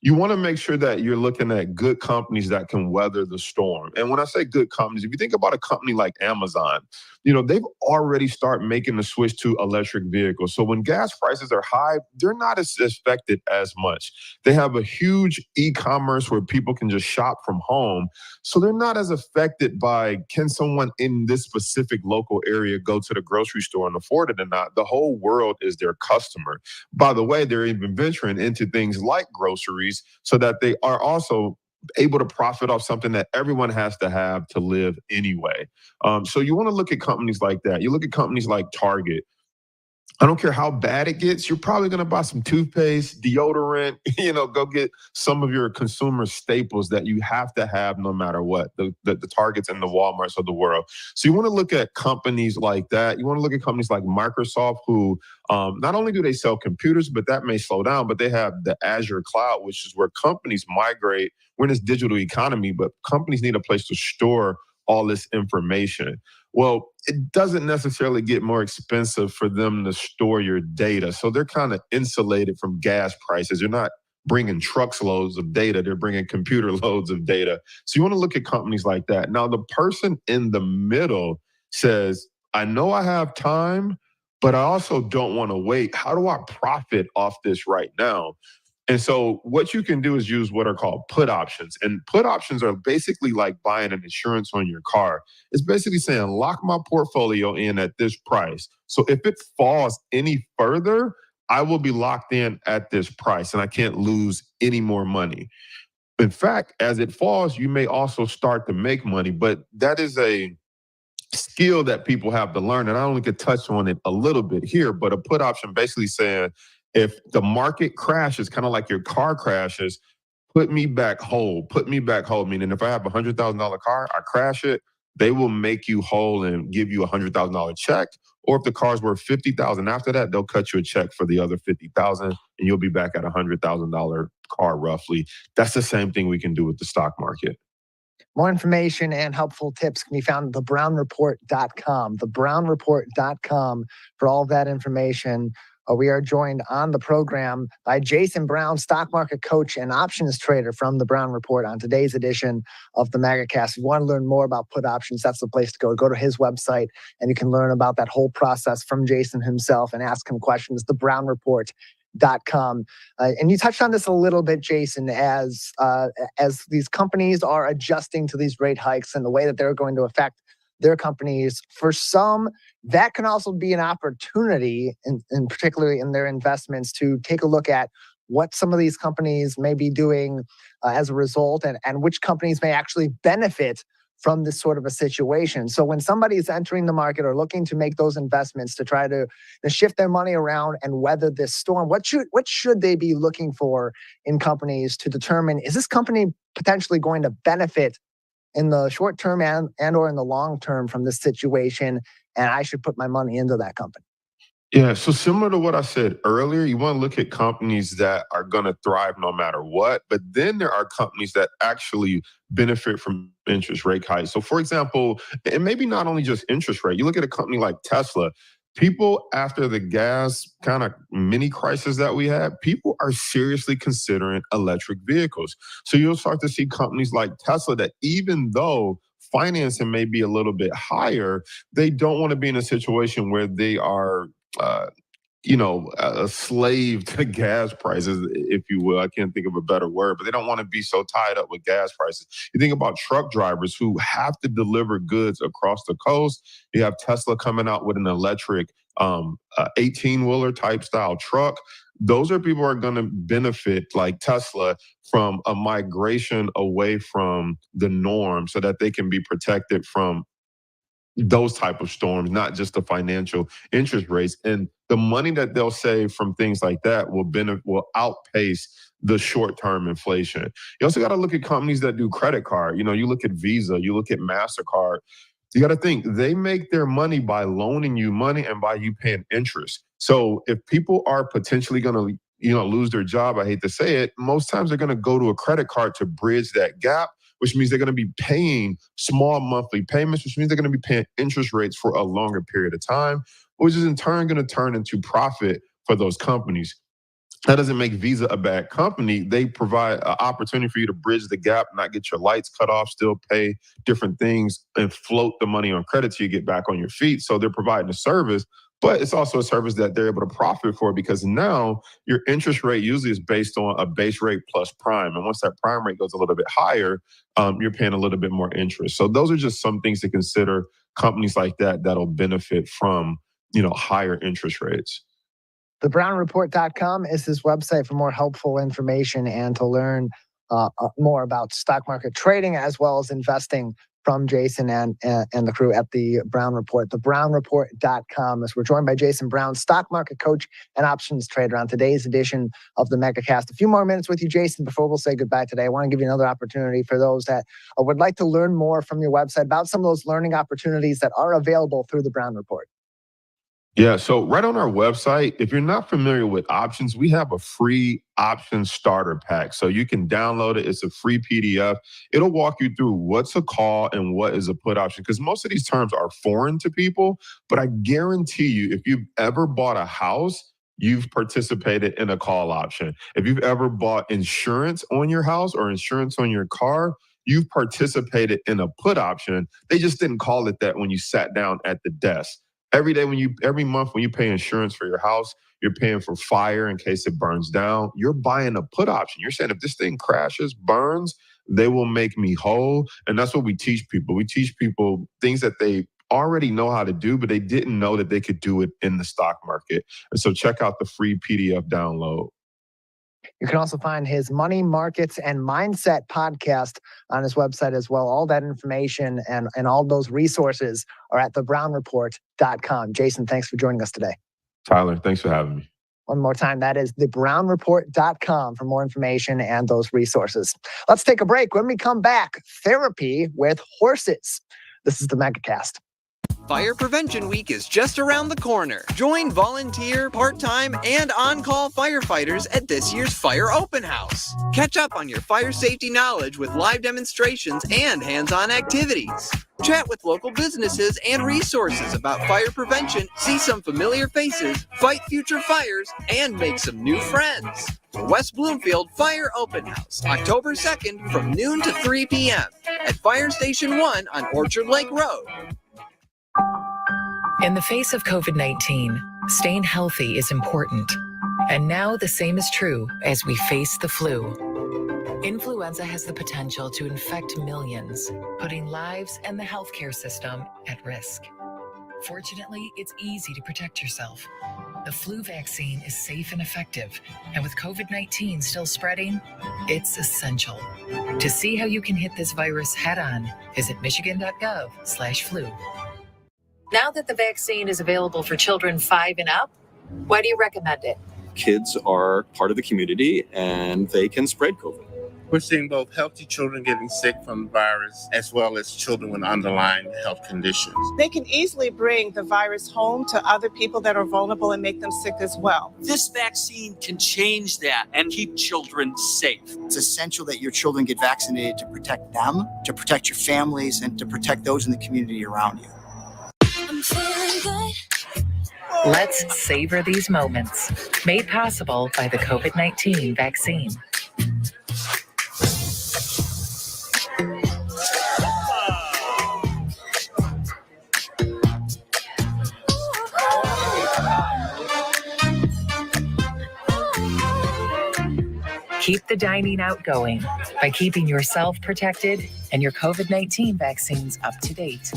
you want to make sure that you're looking at good companies that can weather the storm. And when I say good companies, if you think about a company like Amazon, they've already started making the switch to electric vehicles. So when gas prices are high, they're not as affected as much. They have a huge e-commerce where people can just shop from home. So they're not as affected by, can someone in this specific local area go to the grocery store and afford it or not? The whole world is their customer. By the way, they're even venturing into things like groceries so that they are also able to profit off something that everyone has to have to live anyway. So you want to look at companies like that. You look at companies like Target. I don't care how bad it gets, you're probably going to buy some toothpaste, deodorant, go get some of your consumer staples that you have to have no matter what, the Targets and the Walmarts of the world. So you want to look at companies like that. You want to look at companies like Microsoft, who not only do they sell computers, but that may slow down, but they have the Azure cloud, which is where companies migrate. We're in this digital economy, but companies need a place to store all this information. Well, it doesn't necessarily get more expensive for them to store your data. So they're kind of insulated from gas prices. They're not bringing trucks loads of data. They're bringing computer loads of data. So you want to look at companies like that. Now, the person in the middle says, I know I have time, but I also don't want to wait. How do I profit off this right now? And so what you can do is use what are called put options. And put options are basically like buying an insurance on your car. It's basically saying, lock my portfolio in at this price. So if it falls any further, I will be locked in at this price and I can't lose any more money. In fact, as it falls, you may also start to make money, but that is a skill that people have to learn. And I only could touch on it a little bit here, but a put option basically saying, if the market crashes, kind of like your car crashes, put me back whole, meaning if I have a $100,000 car, I crash it, they will make you whole and give you a $100,000 check. Or if the car's worth $50,000 after that, they'll cut you a check for the other $50,000 and you'll be back at a $100,000 car roughly. That's the same thing we can do with the stock market. More information and helpful tips can be found at thebrownreport.com. Thebrownreport.com for all of that information. We are joined on the program by Jason Brown, stock market coach and options trader from the Brown Report on today's edition of the Megacast. If you want to learn more about put options, that's the place to go. Go to his website and you can learn about that whole process from Jason himself and ask him questions, thebrownreport.com. And you touched on this a little bit, Jason, as these companies are adjusting to these rate hikes and the way that they're going to affect their companies. For some, that can also be an opportunity, in particularly in their investments, to take a look at what some of these companies may be doing as a result, and which companies may actually benefit from this sort of a situation. So when somebody is entering the market or looking to make those investments to try to shift their money around and weather this storm, what should they be looking for in companies to determine, is this company potentially going to benefit in the short term and or in the long term from this situation, and I should put my money into that company? Yeah, so similar to what I said earlier, you want to look at companies that are going to thrive no matter what, but then there are companies that actually benefit from interest rate hikes. So for example, and maybe not only just interest rate, you look at a company like Tesla. People, after the gas kind of mini crisis that we had, people are seriously considering electric vehicles. So you'll start to see companies like Tesla that, even though financing may be a little bit higher, they don't want to be in a situation where they are a slave to gas prices, if you will. I can't think of a better word, but they don't want to be so tied up with gas prices. You think about truck drivers who have to deliver goods across the coast. You have Tesla coming out with an electric 18-wheeler type style truck. Those are people who are going to benefit, like Tesla, from a migration away from the norm so that they can be protected from those type of storms, not just the financial interest rates. And the money that they'll save from things like that will outpace the short-term inflation. You also got to look at companies that do credit card. You look at Visa, you look at MasterCard. You got to think they make their money by loaning you money and by you paying interest. So if people are potentially going to lose their job, I hate to say it, most times they're going to go to a credit card to bridge that gap, which means they're going to be paying small monthly payments, which means they're going to be paying interest rates for a longer period of time, which is in turn going to turn into profit for those companies. That doesn't make Visa a bad company. They provide an opportunity for you to bridge the gap, not get your lights cut off, still pay different things, and float the money on credit till you get back on your feet. So they're providing a service, but it's also a service that they're able to profit for, because now your interest rate usually is based on a base rate plus prime. And once that prime rate goes a little bit higher, you're paying a little bit more interest. So those are just some things to consider. Companies like that that'll benefit from, higher interest rates. TheBrownReport.com is his website for more helpful information and to learn more about stock market trading as well as investing from Jason and the crew at the Brown Report. TheBrownReport.com. As we're joined by Jason Brown, stock market coach and options trader on today's edition of the Megacast. A few more minutes with you, Jason, before we'll say goodbye today. I want to give you another opportunity for those that would like to learn more from your website about some of those learning opportunities that are available through the Brown Report. Yeah, so right on our website, if you're not familiar with options, we have a free option starter pack. So you can download it. It's a free PDF. It'll walk you through what's a call and what is a put option, because most of these terms are foreign to people. But I guarantee you, if you've ever bought a house, you've participated in a call option. If you've ever bought insurance on your house or insurance on your car, you've participated in a put option. They just didn't call it that when you sat down at the desk. Every month when you pay insurance for your house, you're paying for fire in case it burns down. You're buying a put option. You're saying if this thing crashes, burns, they will make me whole. And that's what we teach people. We teach people things that they already know how to do, but they didn't know that they could do it in the stock market. And so check out the free PDF download. You can also find his Money, Markets, and Mindset podcast on his website as well. All that information and all those resources are at thebrownreport.com. Jason, thanks for joining us today. Tyler, thanks for having me. One more time, that is thebrownreport.com for more information and those resources. Let's take a break. When we come back, therapy with horses. This is the Megacast. Fire Prevention Week is just around the corner. Join volunteer, part-time, and on-call firefighters at this year's Fire Open House. Catch up on your fire safety knowledge with live demonstrations and hands-on activities. Chat with local businesses and resources about fire prevention, see some familiar faces, fight future fires, and make some new friends. The West Bloomfield Fire Open House, October 2nd from noon to 3 p.m. at Fire Station 1 on Orchard Lake Road. In the face of COVID-19, staying healthy is important. And now the same is true as we face the flu. Influenza has the potential to infect millions, putting lives and the healthcare system at risk. Fortunately, it's easy to protect yourself. The flu vaccine is safe and effective, and with COVID-19 still spreading, it's essential. To see how you can hit this virus head-on, visit michigan.gov/flu. Now that the vaccine is available for children 5 and up, why do you recommend it? Kids are part of the community and they can spread COVID. We're seeing both healthy children getting sick from the virus as well as children with underlying health conditions. They can easily bring the virus home to other people that are vulnerable and make them sick as well. This vaccine can change that and keep children safe. It's essential that your children get vaccinated to protect them, to protect your families, and to protect those in the community around you. I'm feeling good. Let's savor these moments, made possible by the COVID-19 vaccine. Keep the dining out going by keeping yourself protected and your COVID-19 vaccines up to date.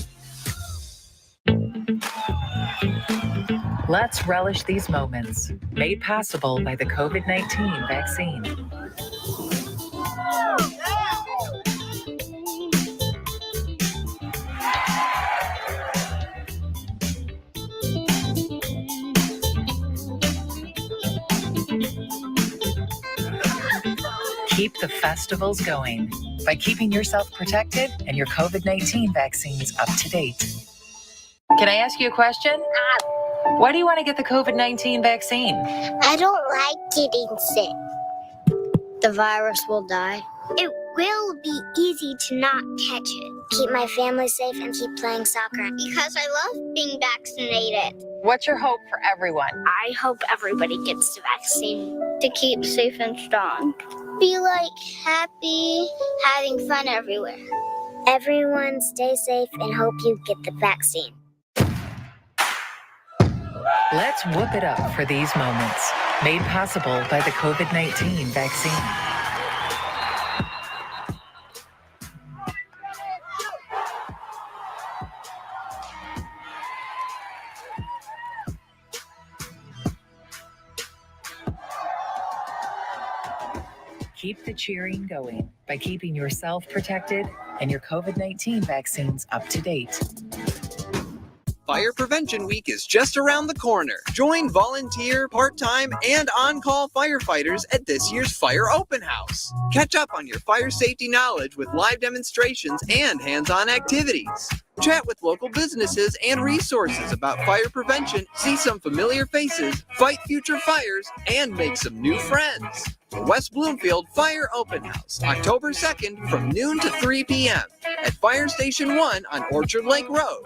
Let's relish these moments, made possible by the COVID-19 vaccine. Keep the festivals going by keeping yourself protected and your COVID-19 vaccines up to date. Can I ask you a question? Why do you want to get the COVID-19 vaccine? I don't like getting sick. The virus will die. It will be easy to not catch it. keep my family safe, and keep playing soccer. Because I love being vaccinated. What's your hope for everyone? I hope everybody gets the vaccine to keep safe and strong. Be happy, having fun everywhere. Everyone stay safe and hope you get the vaccine. Let's whoop it up for these moments. Made possible by the COVID-19 vaccine. Keep the cheering going by keeping yourself protected and your COVID-19 vaccines up to date. Fire Prevention Week is just around the corner. Join volunteer, part-time, and on-call firefighters at this year's Fire Open House. Catch up on your fire safety knowledge with live demonstrations and hands-on activities. Chat with local businesses and resources about fire prevention, see some familiar faces, fight future fires, and make some new friends. The West Bloomfield Fire Open House, October 2nd from noon to 3 p.m. at Fire Station 1 on Orchard Lake Road.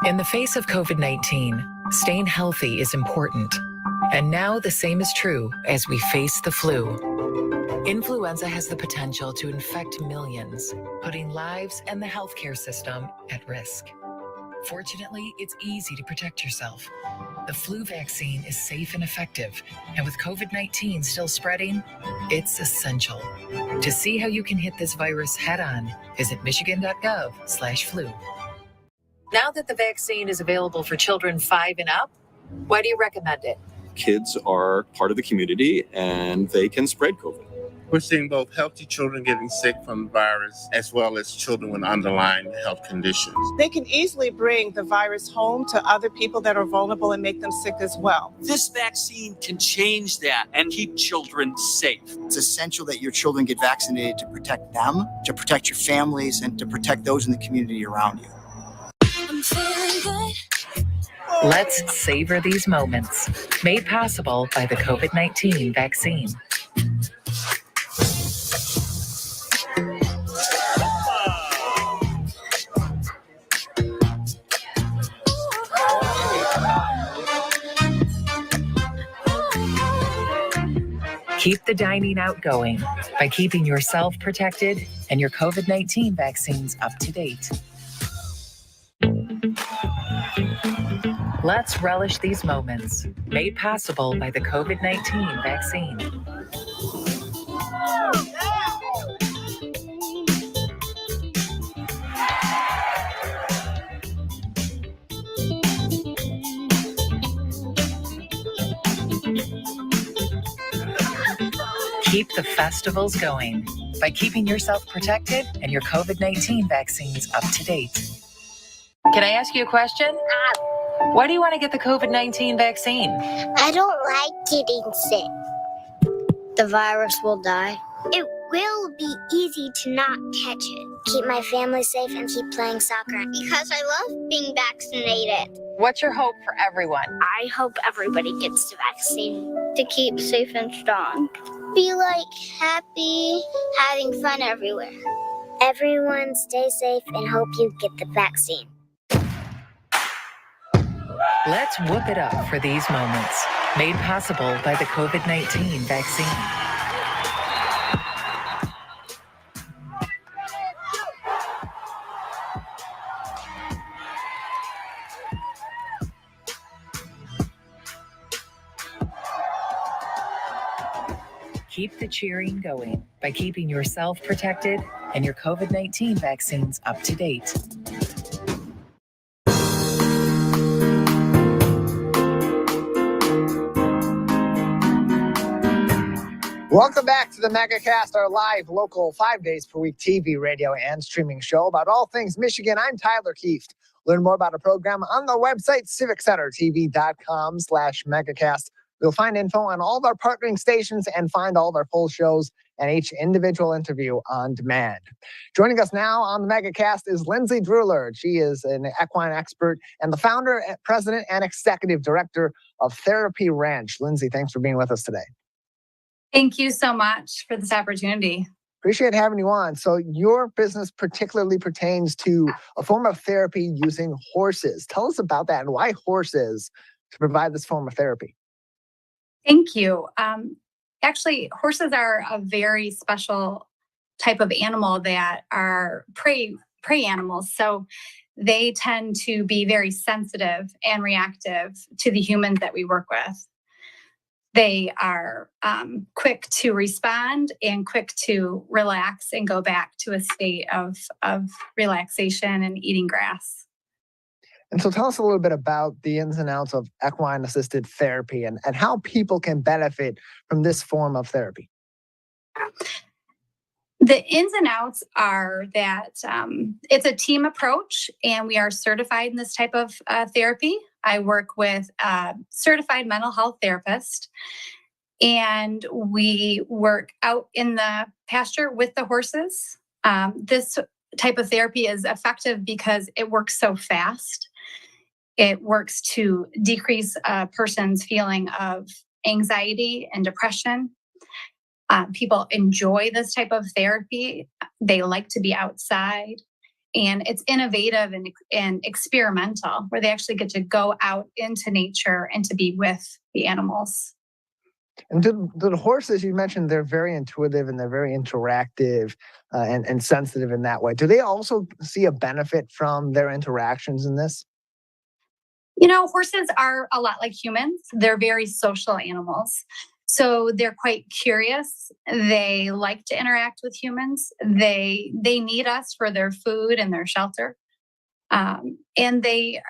In the face of COVID-19, staying healthy is important. And now the same is true as we face the flu. Influenza has the potential to infect millions, putting lives and the healthcare system at risk. Fortunately, it's easy to protect yourself. The flu vaccine is safe and effective, and with COVID-19 still spreading, it's essential. To see how you can hit this virus head-on, visit michigan.gov/flu. Now that the vaccine is available for children 5 and up, why do you recommend it? Kids are part of the community and they can spread COVID. We're seeing both healthy children getting sick from the virus as well as children with underlying health conditions. They can easily bring the virus home to other people that are vulnerable and make them sick as well. This vaccine can change that and keep children safe. It's essential that your children get vaccinated to protect them, to protect your families, and to protect those in the community around you. I'm feeling good. Let's savor these moments. Made possible by the COVID-19 vaccine. Keep the dining out going by keeping yourself protected and your COVID-19 vaccines up to date. Let's relish these moments, made possible by the COVID-19 vaccine. Keep the festivals going by keeping yourself protected and your COVID-19 vaccines up to date. Can I ask you a question? Why do you want to get the COVID-19 vaccine? I don't like getting sick. The virus will die. It will be easy to not catch it. Keep my family safe and keep playing soccer. Because I love being vaccinated. What's your hope for everyone? I hope everybody gets the vaccine to keep safe and strong. Be happy, having fun everywhere. Everyone stay safe and hope you get the vaccine. Let's whoop it up for these moments, made possible by the COVID-19 vaccine. Keep the cheering going by keeping yourself protected and your COVID-19 vaccines up to date. Welcome back to the Megacast, our live local 5 days per week TV, radio, and streaming show about all things Michigan. I'm Tyler Kieft. Learn more about our program on the website, civiccentertv.com/megacast. You'll find info on all of our partnering stations and find all of our full shows and each individual interview on demand. Joining us now on the Megacast is Lindsay Druller. She is an equine expert and the founder, president, and executive director of Therapy Ranch. Lindsay, thanks for being with us today. Thank you so much for this opportunity. Appreciate having you on. So your business particularly pertains to a form of therapy using horses. Tell us about that and why horses to provide this form of therapy. Thank you. Actually, horses are a very special type of animal that are prey animals. So they tend to be very sensitive and reactive to the humans that we work with. They are quick to respond and quick to relax and go back to a state of relaxation and eating grass. And so tell us a little bit about the ins and outs of equine assisted therapy and how people can benefit from this form of therapy. The ins and outs are that it's a team approach, and we are certified in this type of therapy. I work with a certified mental health therapist, and we work out in the pasture with the horses. This type of therapy is effective because it works so fast. It works to decrease a person's feeling of anxiety and depression. People enjoy this type of therapy. They like to be outside, and it's innovative and experimental, where they actually get to go out into nature and to be with the animals. And do the horses, you mentioned they're very intuitive and they're very interactive and sensitive in that way. Do they also see a benefit from their interactions in this? You know, horses are a lot like humans. They're very social animals. So they're quite curious. They like to interact with humans. They need us for their food and their shelter. And they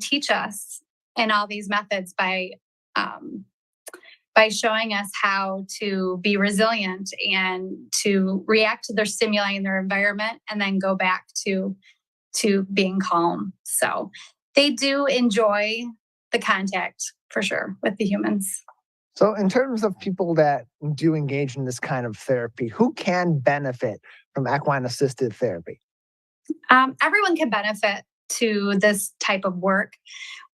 teach us in all these methods by showing us how to be resilient and to react to their stimuli in their environment and then go back to being calm. So they do enjoy the contact for sure with the humans. So in terms of people that do engage in this kind of therapy, who can benefit from equine assisted therapy? Everyone can benefit to this type of work.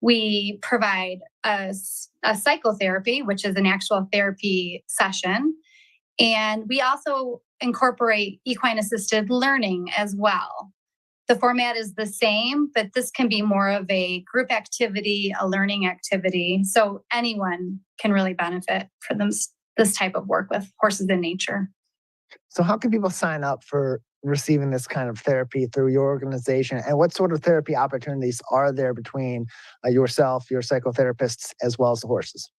We provide a psychotherapy, which is an actual therapy session. And we also incorporate equine assisted learning as well. The format is the same, but this can be more of a group activity, a learning activity. So anyone can really benefit from this type of work with horses in nature. So how can people sign up for receiving this kind of therapy through your organization? And what sort of therapy opportunities are there between yourself, your psychotherapists, as well as the horses?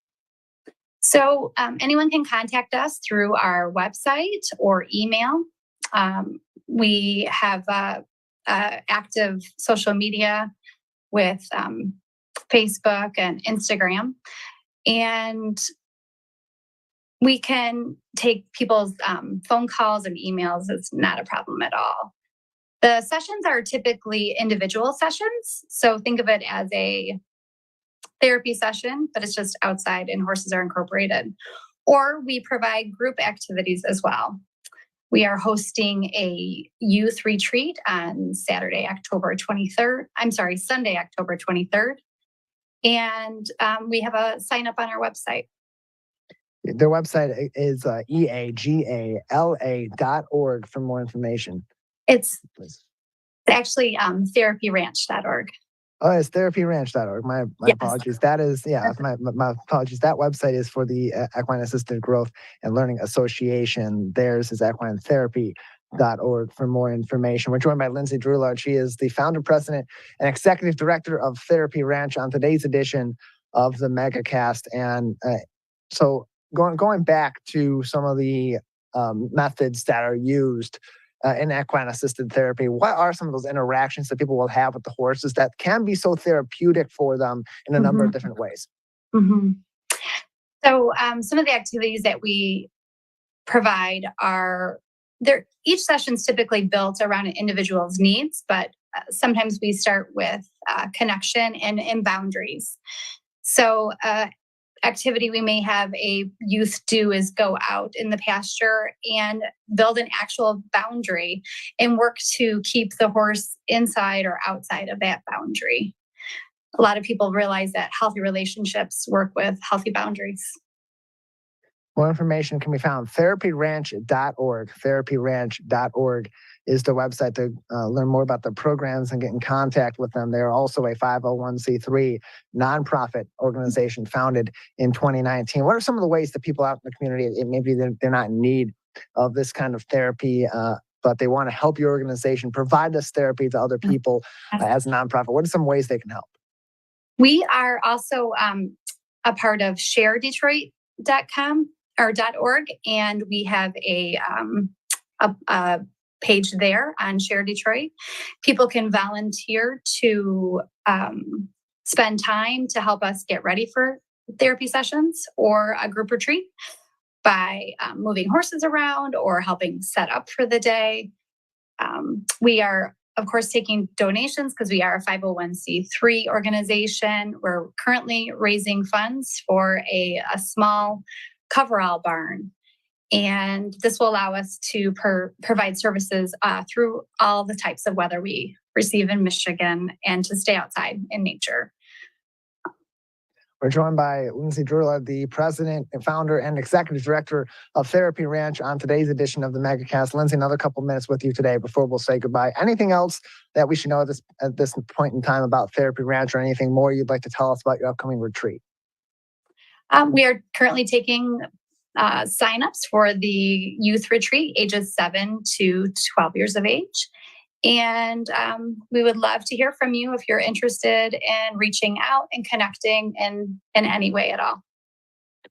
So anyone can contact us through our website or email. We have active social media with Facebook and Instagram. And we can take people's phone calls and emails. It's not a problem at all. The sessions are typically individual sessions. So think of it as a therapy session, but it's just outside and horses are incorporated. Or we provide group activities as well. We are hosting a youth retreat on Sunday, October 23rd. And we have a sign up on our website. Their website is eagala.org for more information. It's actually therapyranch.org. Oh, it's therapyranch.org. My Yes. apologies. That is, my apologies. That website is for the Equine Assisted Growth and Learning Association. Theirs is equinetherapy.org for more information. We're joined by Lindsay Drulard. She is the founder, president, and executive director of Therapy Ranch on today's edition of the Megacast. And so going back to some of the methods that are used in equine assisted therapy, what are some of those interactions that people will have with the horses that can be so therapeutic for them in a number of different ways? Mm-hmm. So some of the activities that we provide are there. Each session is typically built around an individual's needs, but sometimes we start with connection and boundaries. So activity we may have a youth do is go out in the pasture and build an actual boundary and work to keep the horse inside or outside of that boundary. A lot of people realize that healthy relationships work with healthy boundaries. More information can be found therapyranch.org. Therapyranch.org is the website to learn more about the programs and get in contact with them. They are also a 501c3 nonprofit organization founded in 2019. What are some of the ways that people out in the community, maybe they're not in need of this kind of therapy, but they want to help your organization provide this therapy to other people as a nonprofit? What are some ways they can help? We are also a part of sharedetroit.com or .org, and we have a page there on Share Detroit. People can volunteer to spend time to help us get ready for therapy sessions or a group retreat by moving horses around or helping set up for the day. We are, of course, taking donations because we are a 501c3 organization. We're currently raising funds for a small coverall barn. And this will allow us to provide services through all the types of weather we receive in Michigan and to stay outside in nature. We're joined by Lindsay Drula, the president and founder and executive director of Therapy Ranch on today's edition of the Megacast. Lindsay, another couple minutes with you today before we'll say goodbye. Anything else that we should know at this point in time about Therapy Ranch, or anything more you'd like to tell us about your upcoming retreat? We are currently taking signups for the youth retreat, ages 7 to 12 years of age. And we would love to hear from you if you're interested in reaching out and connecting in any way at all.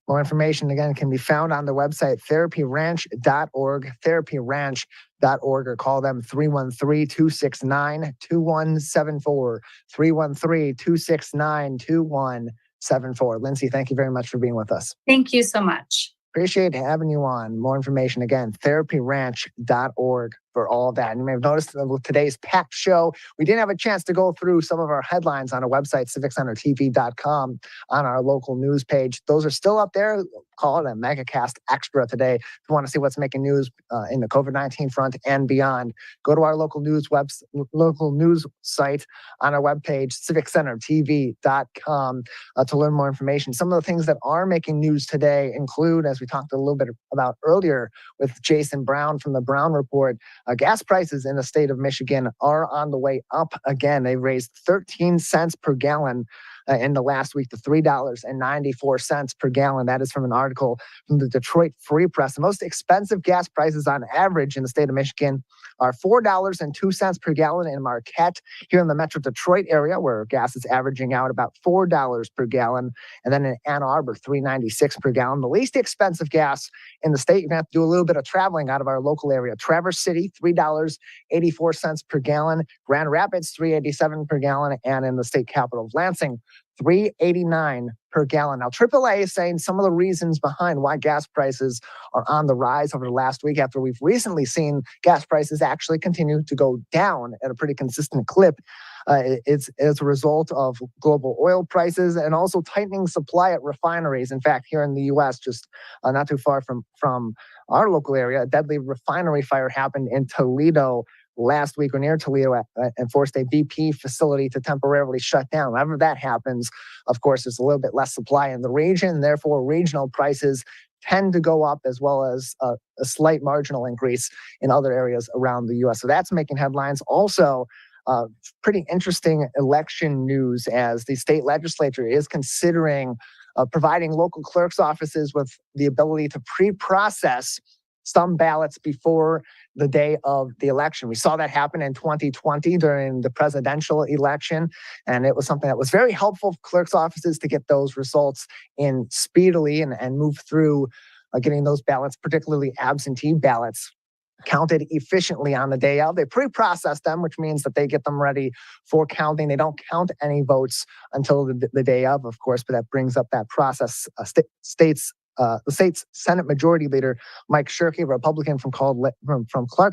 More information, again, can be found on the website therapyranch.org, therapyranch.org, or call them 313-269-2174, 313-269-2174. Lindsay, thank you very much for being with us. Thank you so much. Appreciate having you on. More information, again, therapyranch.org for all of that. And you may have noticed with today's packed show, we didn't have a chance to go through some of our headlines on our website, civiccentertv.com, on our local news page. Those are still up there. Call it a Megacast Extra today. If you want to see what's making news in the COVID-19 front and beyond, go to our local news site on our webpage, civiccentertv.com, to learn more information. Some of the things that are making news today include, as we talked a little bit about earlier with Jason Brown from the Brown Report, gas prices in the state of Michigan are on the way up again. They raised 13 cents per gallon in the last week to $3.94 per gallon. That is from an article from the Detroit Free Press. The most expensive gas prices on average in the state of Michigan are $4.02 per gallon in Marquette, here in the Metro Detroit area, where gas is averaging out about $4 per gallon. And then in Ann Arbor, $3.96 per gallon. The least expensive gas in the state, you're going to have to do a little bit of traveling out of our local area. Traverse City, $3.84 per gallon. Grand Rapids, $3.87 per gallon. And in the state capital of Lansing, $3.89 per gallon. Now, AAA is saying some of the reasons behind why gas prices are on the rise over the last week, after we've recently seen gas prices actually continue to go down at a pretty consistent clip. It's as a result of global oil prices and also tightening supply at refineries. In fact, here in the U.S., just not too far from our local area, a deadly refinery fire happened in Toledo last week, or near Toledo, and forced a BP facility to temporarily shut down. Whenever that happens, of course, there's a little bit less supply in the region. Therefore, regional prices tend to go up, as well as a slight marginal increase in other areas around the U.S. So that's making headlines. Also, pretty interesting election news, as the state legislature is considering providing local clerk's offices with the ability to pre-process some ballots before the day of the election. We saw that happen in 2020 during the presidential election, and it was something that was very helpful for clerk's offices to get those results in speedily and move through getting those ballots, particularly absentee ballots, counted efficiently on the day of. They pre-process them, which means that they get them ready for counting. They don't count any votes until the day of course, but that brings up that process. The state's Senate Majority Leader, Mike Shirkey, a Republican from Clark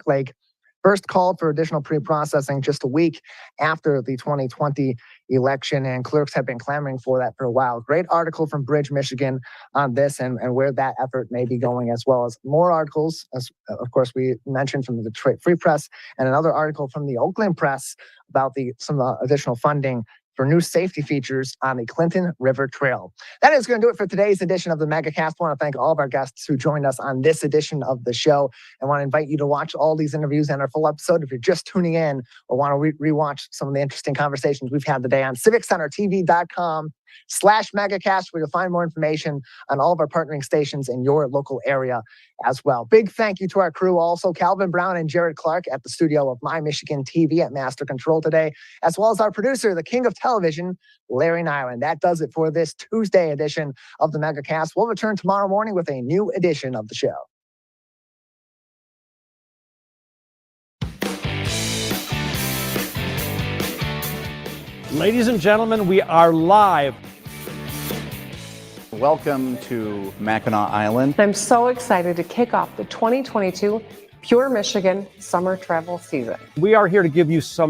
Lake, first called for additional pre-processing just a week after the 2020 election, and clerks have been clamoring for that for a while. Great article from Bridge, Michigan on this and where that effort may be going, as well as more articles, as of course we mentioned, from the Detroit Free Press, and another article from the Oakland Press about some additional funding for new safety features on the Clinton River Trail. That is going to do it for today's edition of the Megacast. I want to thank all of our guests who joined us on this edition of the show. I want to invite you to watch all these interviews and our full episode if you're just tuning in or want to rewatch some of the interesting conversations we've had today on civiccentertv.com/megacast, where you'll find more information on all of our partnering stations in your local area as well. Big thank you to our crew, also Calvin Brown and Jared Clark at the studio of My Michigan TV at Master Control today, as well as our producer, the king of television, Larry Nyland. That does it for this Tuesday edition of the Megacast. We'll return tomorrow morning with a new edition of the show. Ladies and gentlemen, we are live. Welcome to Mackinac Island. I'm so excited to kick off the 2022 Pure Michigan summer travel season. We are here to give you some